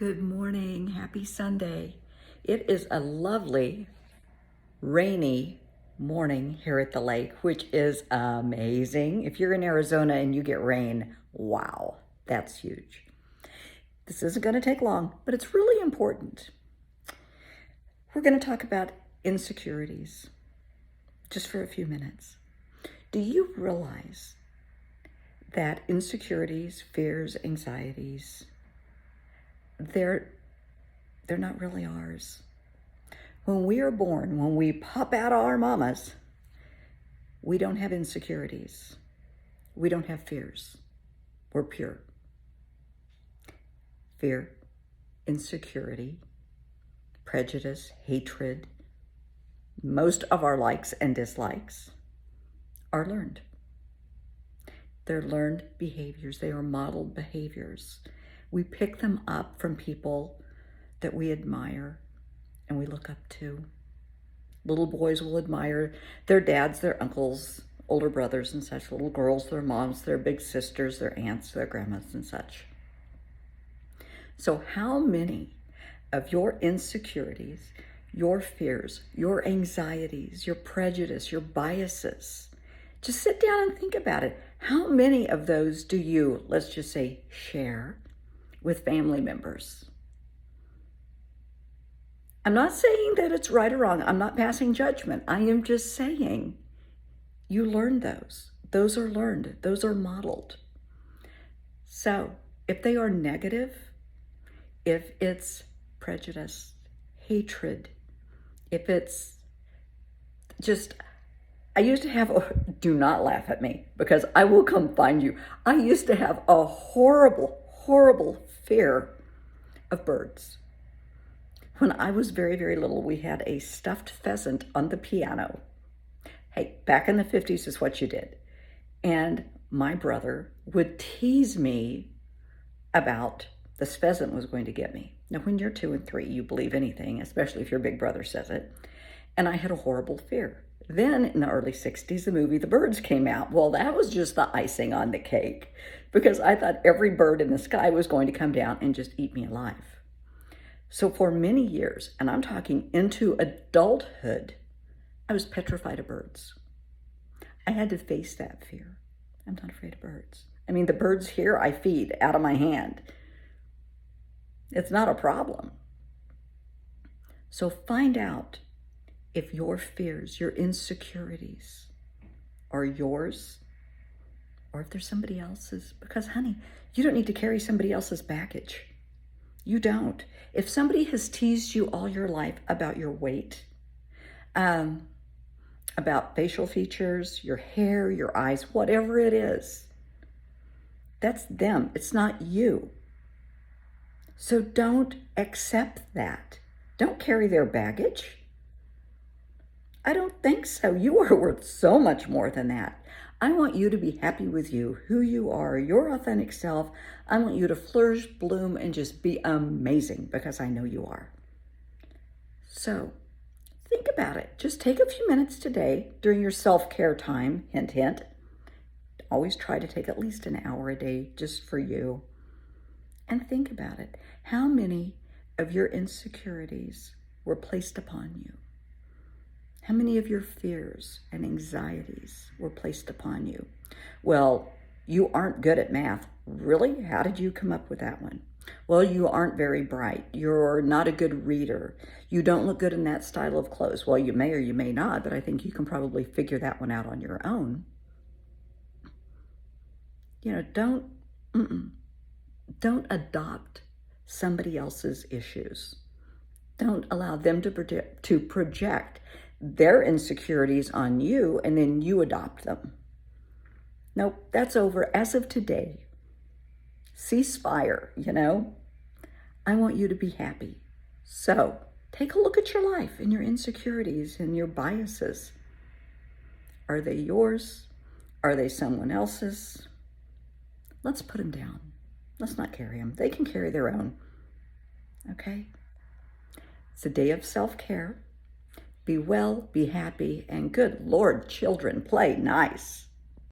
Good morning. Happy Sunday. It is a lovely, rainy morning here at the lake, which is amazing. If you're in Arizona and you get rain, wow, that's huge. This isn't going to take long, but it's really important. We're going to talk about insecurities just for a few minutes. Do you realize that insecurities, fears, anxieties, they're not really ours? When we are born, when we pop out of our mamas, we don't have insecurities. We don't have fears. We're pure. Fear, insecurity, prejudice, hatred, most of our likes and dislikes are learned. They're learned behaviors. They are modeled behaviors. We pick them up from people that we admire and we look up to. Little boys will admire their dads, their uncles, older brothers and such. Little girls, their moms, their big sisters, their aunts, their grandmas and such. So how many of your insecurities, your fears, your anxieties, your prejudice, your biases, just sit down and think about it. How many of those do you, let's just say, share with family members? I'm not saying that it's right or wrong. I'm not passing judgment. I am just saying you learn those. Those are learned. Those are modeled. So if they are negative, if it's prejudice, hatred, if it's just, I used to have, do not laugh at me because I will come find you. I used to have a horrible fear of birds. When I was very, very little, we had a stuffed pheasant on the piano. Hey, back in the 50s is what you did. And my brother would tease me about this pheasant was going to get me. Now, when you're 2 and 3, you believe anything, especially if your big brother says it. And I had a horrible fear. Then in the early 60s, the movie The Birds came out. Well, that was just the icing on the cake because I thought every bird in the sky was going to come down and just eat me alive. So for many years, and I'm talking into adulthood, I was petrified of birds. I had to face that fear. I'm not afraid of birds. I mean, the birds here I feed out of my hand. It's not a problem. So find out if your fears, your insecurities are yours or if they're somebody else's. Because, honey, you don't need to carry somebody else's baggage. You don't. If somebody has teased you all your life about your weight, about facial features, your hair, your eyes, whatever it is, that's them. It's not you. So don't accept that. Don't carry their baggage. I don't think so. You are worth so much more than that. I want you to be happy with you, who you are, your authentic self. I want you to flourish, bloom, and just be amazing because I know you are. So think about it. Just take a few minutes today during your self-care time, hint, hint. Always try to take at least an hour a day just for you. And think about it. How many of your insecurities were placed upon you? How many of your fears and anxieties were placed upon you? Well, you aren't good at math. Really? How did you come up with that one? Well, you aren't very bright. You're not a good reader. You don't look good in that style of clothes. Well, you may or you may not, but I think you can probably figure that one out on your own. You know, don't adopt somebody else's issues. Don't allow them to project their insecurities on you and then you adopt them. Nope, that's over as of today. Ceasefire, you know. I want you to be happy. So take a look at your life and your insecurities and your biases. Are they yours? Are they someone else's? Let's put them down. Let's not carry them. They can carry their own. Okay? It's a day of self-care. Be well, be happy, and good Lord, children, play nice.